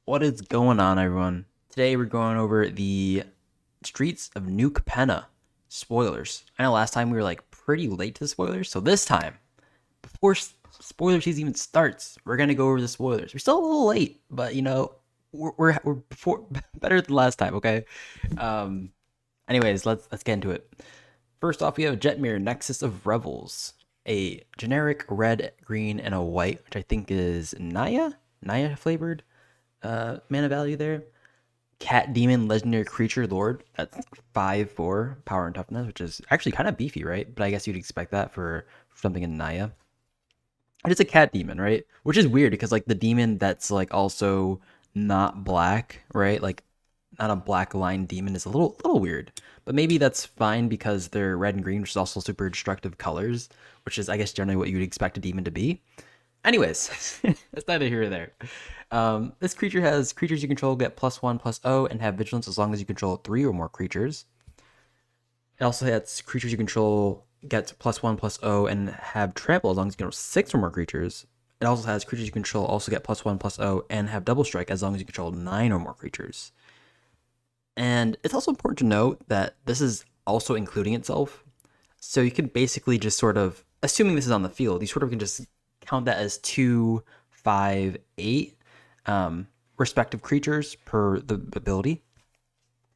What is going on, everyone? Today we're going over the streets of New Capenna. Spoilers. I know last time we were like pretty late to the spoilers, so this time, before spoiler season even starts, we're gonna go over the spoilers. We're still a little late, but we're before better than last time. Okay. Um. Anyways, let's get into it. First off, we have Jetmir Nexus of Revels, a generic red, green, and a white, which I think is Naya flavored mana value there. Cat Demon Legendary Creature Lord. That's 5/4 power and toughness, which is actually kind of beefy, right? But I guess you'd expect that for something in Naya. And it's a cat demon, right? Which is weird because like the demon that's like also not black, right? Like not a black line demon is a little weird. But maybe that's fine because they're red and green, which is also super destructive colors, which is I guess generally what you'd expect a demon to be. Anyways, that's neither here or there. This creature has creatures you control get +1/+0 and have vigilance as long as you control 3 or more creatures. It also has creatures you control get +1/+0 and have trample as long as you control 6 or more creatures. It also has creatures you control also get +1/+0 and have double strike as long as you control 9 or more creatures. And it's also important to note that this is also including itself. So you can basically just sort of, assuming this is on the field, you sort of can just count that as 2, 5, 8 respective creatures per the ability.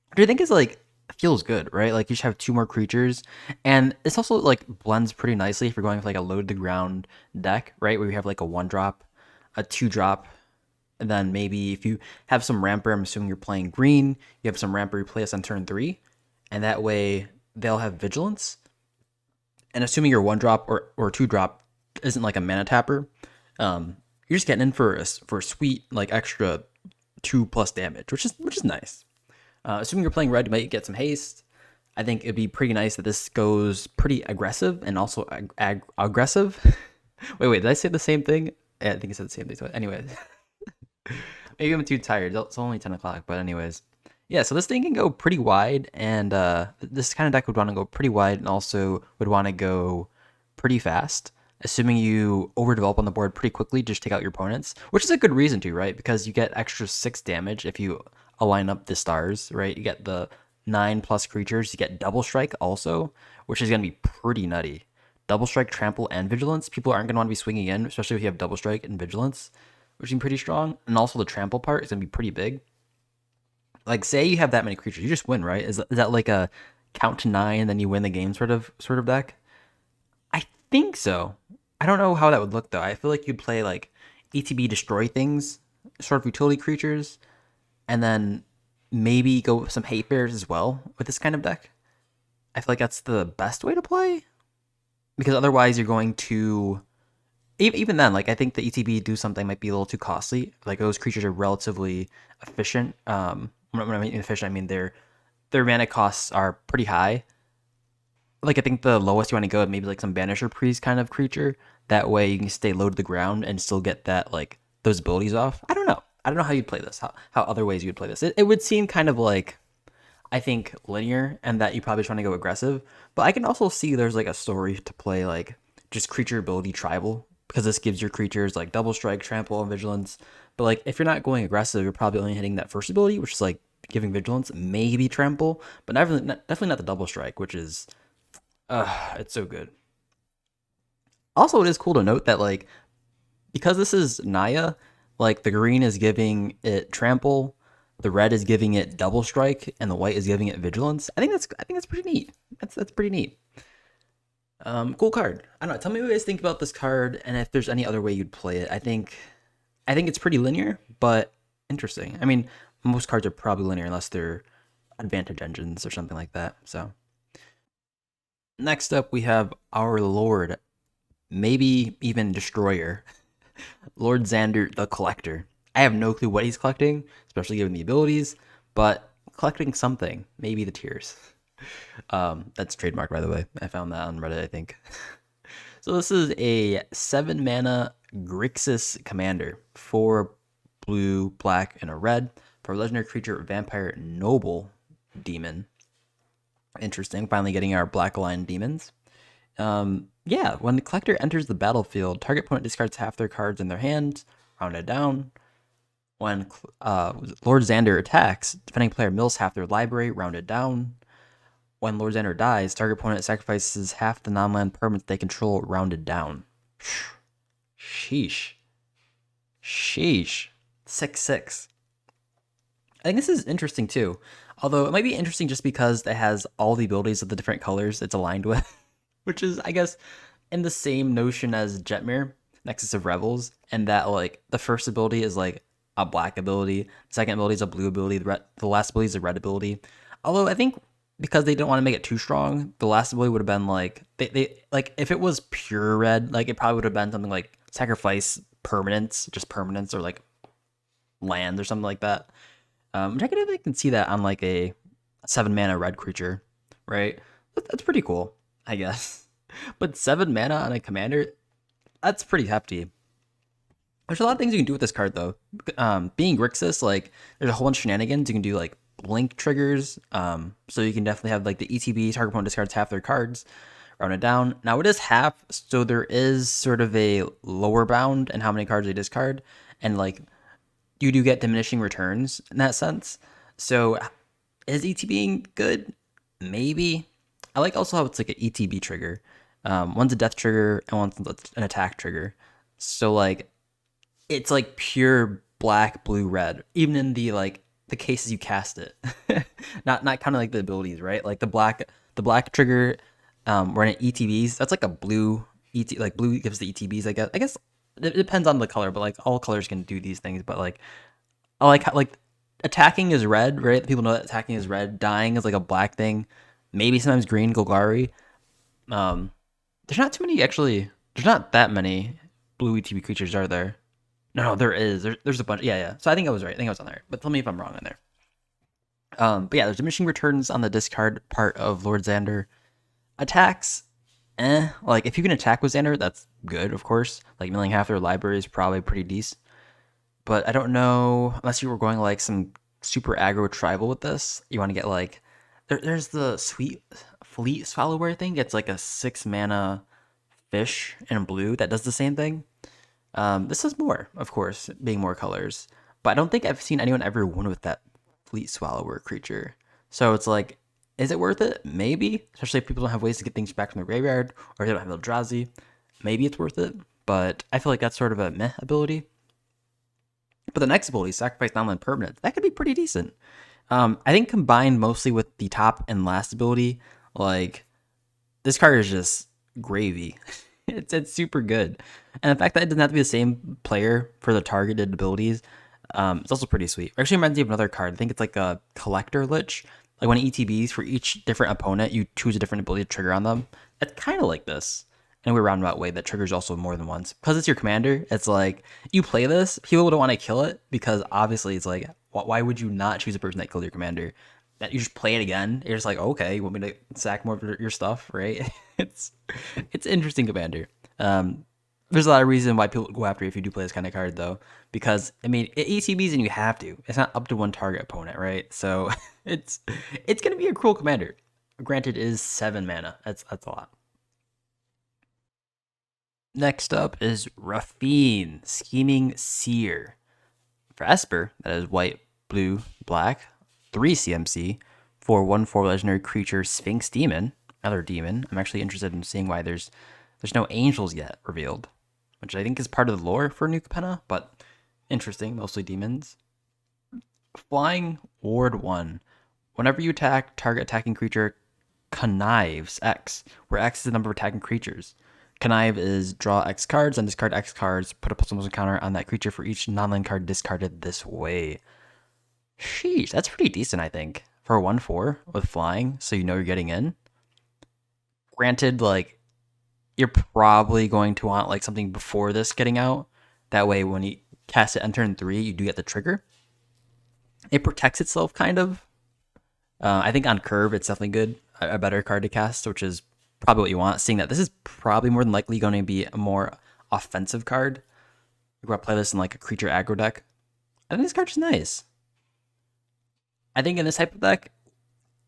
Which I think is like feels good, right? Like you should have 2 more creatures, and this also like blends pretty nicely if you're going with like a load the ground deck, right? Where you have like a 1 drop, a 2 drop, and then maybe if you have some ramper, I'm assuming you're playing green, you have some ramper you play us on turn 3, and that way they'll have vigilance. And assuming your 1 drop or 2 drop isn't like a mana tapper, you're just getting in for a sweet like extra 2+ damage, which is nice. Assuming you're playing red, you might get some haste. I think it'd be pretty nice that this goes pretty aggressive and also aggressive. Wait, did I say the same thing? Yeah, I think I said the same thing. So anyways, maybe I'm too tired. It's only 10 o'clock, but anyways. Yeah, so this thing can go pretty wide, and this kind of deck would want to go pretty wide and also would want to go pretty fast. Assuming you overdevelop on the board pretty quickly, just take out your opponents, which is a good reason to, right? Because you get extra 6 damage if you align up the stars, right? You get the 9+ creatures, you get double strike also, which is going to be pretty nutty. Double strike, trample, and vigilance. People aren't going to want to be swinging in, especially if you have double strike and vigilance, which is pretty strong. And also the trample part is going to be pretty big. Like, say you have that many creatures, you just win, right? Is that like a count to 9, then you win the game sort of deck? I think so. I don't know how that would look though. I feel like you'd play like ETB destroy things, sort of utility creatures, and then maybe go with some hate bears as well with this kind of deck. I feel like that's the best way to play because otherwise you're going to even then. Like I think the ETB do something might be a little too costly. Like those creatures are relatively efficient. When I mean efficient, I mean their mana costs are pretty high. Like I think the lowest you want to go maybe like some Banisher Priest kind of creature. That way you can stay low to the ground and still get that like those abilities off. I don't know. I don't know how you'd play this. How other ways you'd play this. It would seem kind of like I think linear and that you probably trying to go aggressive. But I can also see there's like a story to play like just creature ability tribal because this gives your creatures like double strike, trample, and vigilance. But like if you're not going aggressive, you're probably only hitting that first ability, which is like giving vigilance, maybe trample, but definitely not the double strike, which is it's so good. Also, it is cool to note that like because this is Naya, like the green is giving it trample, the red is giving it double strike, and the white is giving it vigilance. I think that's pretty neat. That's pretty neat. Cool card. I don't know. Tell me what you guys think about this card, and if there's any other way you'd play it. I think it's pretty linear, but interesting. I mean, most cards are probably linear unless they're advantage engines or something like that. So next up, we have our Lord, maybe even Destroyer, Lord Xander the Collector. I have no clue what he's collecting, especially given the abilities, but collecting something, maybe the tears. That's trademarked, by the way. I found that on Reddit, I think. So this is a 7 mana Grixis Commander, 4 blue, black, and a red for a legendary creature, Vampire Noble Demon. Interesting. Finally getting our black line demons. Yeah, when the collector enters the battlefield, target opponent discards half their cards in their hand, rounded down. When Lord Xander attacks, defending player mills half their library, rounded down. When Lord Xander dies, target opponent sacrifices half the non-land permanents they control, rounded down. Sheesh. Sheesh. 6/6. I think this is interesting too. Although it might be interesting just because it has all the abilities of the different colors it's aligned with, which is, I guess, in the same notion as Jetmir, Nexus of Revels, and that like the first ability is like a black ability, the second ability is a blue ability, the last ability is a red ability. Although I think because they didn't want to make it too strong, the last ability would have been like they like if it was pure red, like it probably would have been something like sacrifice permanents, just permanents, or like lands or something like that. Which I can see that on like a 7 mana red creature, right? That's pretty cool, I guess. But 7 mana on a commander, that's pretty hefty. There's a lot of things you can do with this card though. Being Grixis, like there's a whole bunch of shenanigans. You can do like blink triggers. So you can definitely have like the ETB, target opponent discards half their cards, round it down. Now it is half, so there is sort of a lower bound in how many cards they discard, and like you do get diminishing returns in that sense. So is ETBing good? Maybe. I like also how it's like an ETB trigger. One's a death trigger and one's an attack trigger. So like it's like pure black, blue, red. Even in the like the cases you cast it. not kind of like the abilities, right? Like the black trigger when it ETBs, that's like a blue like blue gives the ETBs, I guess. I guess it depends on the color, but like all colors can do these things. But like I like how, like attacking is red, right? People know that attacking is red. Dying is like a black thing. Maybe sometimes green, Golgari. There's not too many actually. There's not that many blue ETB creatures, are there? No, there is. There's a bunch. Yeah. So I think I was right. I think I was on there. But tell me if I'm wrong on there. But yeah, there's diminishing returns on the discard part of Lord Xander. Attacks, like if you can attack with Xander, that's good, of course. Like milling half their library is probably pretty decent. But I don't know, unless you were going like some super aggro tribal with this. You want to get like there's the sweet fleet swallower thing. It's like a 6 mana fish in blue that does the same thing. This is more, of course, being more colors. But I don't think I've seen anyone ever win with that fleet swallower creature. So it's like, is it worth it? Maybe, especially if people don't have ways to get things back from the graveyard, or if they don't have Eldrazi. Maybe it's worth it, but I feel like that's sort of a meh ability. But the next ability, Sacrifice Non-Land Permanent, that could be pretty decent. I think combined mostly with the top and last ability, like this card is just gravy. it's super good, and the fact that it doesn't have to be the same player for the targeted abilities, it's also pretty sweet. It actually reminds me of another card. I think it's like a Collector Lich. Like when ETBs for each different opponent, you choose a different ability to trigger on them. It's kind of like this in a weird roundabout way that triggers also more than once. Because it's your commander, it's like you play this, people don't want to kill it because obviously it's like, why would you not choose a person that killed your commander? That you just play it again. You're just like, okay, you want me to sack more of your stuff, right? it's interesting, commander. There's a lot of reason why people go after you if you do play this kind of card, though, because I mean, it ETBs and you have to. It's not up to one target opponent, right? So it's gonna be a cruel commander. Granted, it is 7 mana. That's a lot. Next up is Raffine, Scheming Seer. For Esper, that is white, blue, black, 3 CMC, for 1/4 legendary creature Sphinx Demon, another demon. I'm actually interested in seeing why there's no angels yet revealed, which I think is part of the lore for New Capenna, but interesting, mostly demons. Flying Ward 1. Whenever you attack, target attacking creature connives X, where X is the number of attacking creatures. Connive is draw X cards and discard X cards, put a plus counter on that creature for each non-land card discarded this way. Sheesh, that's pretty decent, I think, for a 1/4 with flying, so you know you're getting in. Granted, like, you're probably going to want like something before this getting out. That way, when you cast it on turn 3, you do get the trigger. It protects itself, kind of. I think on curve, it's definitely good. A better card to cast, which is probably what you want, seeing that this is probably more than likely going to be a more offensive card. You're going to play this in like a creature aggro deck. I think this card is nice. I think in this type of deck,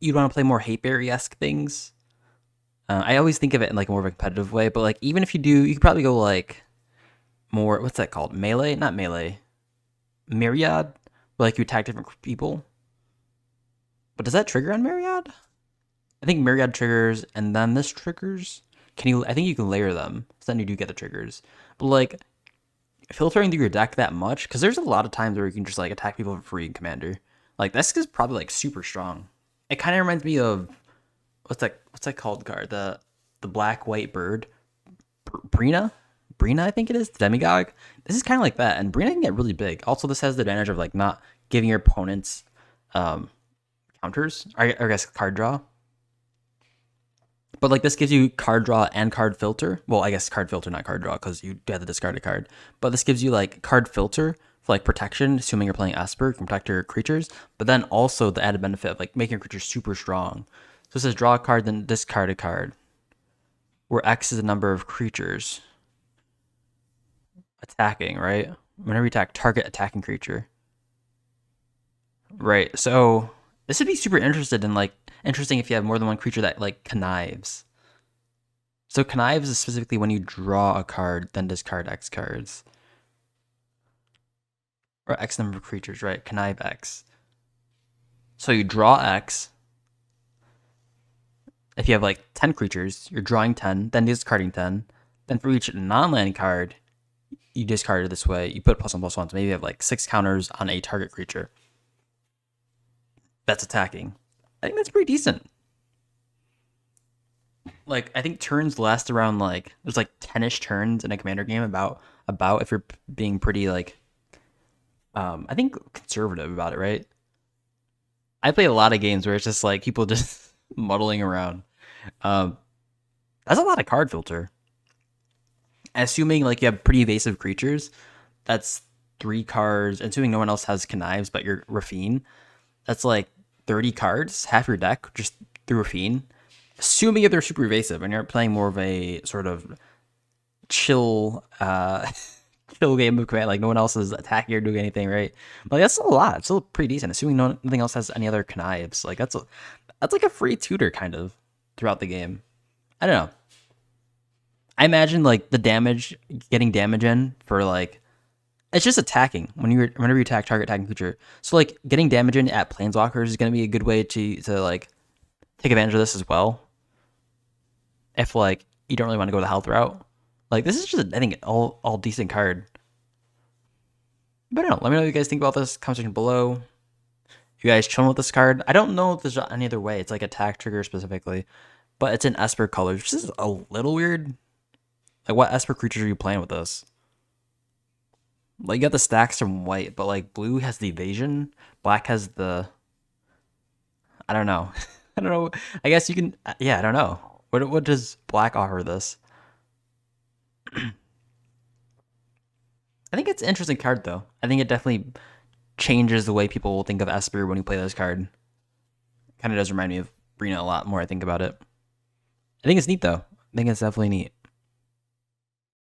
you'd want to play more Hateberry-esque things. I always think of it in like more of a competitive way, but like even if you do, you could probably go like more, what's that called? Melee? Not melee. Myriad, where like you attack different people. But does that trigger on Myriad? I think Myriad triggers, and then this triggers. Can you? I think you can layer them, so then you do get the triggers. But like filtering through your deck that much, because there's a lot of times where you can just like attack people for free in Commander. Like this is probably like super strong. It kind of reminds me of what's that called card? The black white bird, Brina. Brina, I think it is, the Demigod. This is kind of like that, and Brina can get really big. Also, this has the advantage of like not giving your opponents counters, or I guess card draw. But like this gives you card draw and card filter. Well, I guess card filter, not card draw, because you have to discard a card. But this gives you like card filter for like protection, assuming you're playing Esper, you can protect your creatures. But then also the added benefit of like making your creatures super strong. So it says draw a card, then discard a card, where X is the number of creatures attacking, right? Whenever you attack, target attacking creature. Right. So this would be super interesting if you have more than one creature that like connives. So connives is specifically when you draw a card, then discard X cards. Or X number of creatures, right? Connive X. So you draw X. If you have like 10 creatures, you're drawing 10, then discarding 10. Then for each non-land card, you discard it this way. You put +1/+1. So maybe you have like 6 counters on a target creature that's attacking. I think that's pretty decent. Like I think turns last around like there's like 10ish turns in a Commander game about if you're being pretty like I think conservative about it, right? I play a lot of games where it's just like people just muddling around. Um that's a lot of card filter. Assuming like you have pretty evasive creatures, that's 3 cards. Assuming no one else has connives but you're Raffine, that's like 30 cards, half your deck just through Raffine. Assuming if they're super evasive and you're playing more of a sort of chill chill game of command, like no one else is attacking or doing anything, right? But like, that's still a lot. It's still pretty decent. Assuming nothing else has any other connives, like that's like a free tutor kind of throughout the game. I don't know. I imagine like the damage, getting damage in for like it's just attacking whenever you attack target attacking creature. So like getting damage in at planeswalkers is going to be a good way to like take advantage of this as well. If like you don't really want to go the health route, like this is just I think all decent card. But I don't know. Let me know what you guys think about this. Comment section below. You guys chilling with this card? I don't know if there's any other way. It's like attack trigger specifically, but it's in Esper colors, which is a little weird. Like what Esper creatures are you playing with this? Like you got the stacks from white, but like blue has the evasion, black has the I don't know. I don't know. I guess you can yeah, I don't know. What does black offer this? I think it's an interesting card though. I think it definitely changes the way people will think of Esper when you play this card. Kind of does remind me of Brina a lot more I think about it. I think it's neat though. I think it's definitely neat.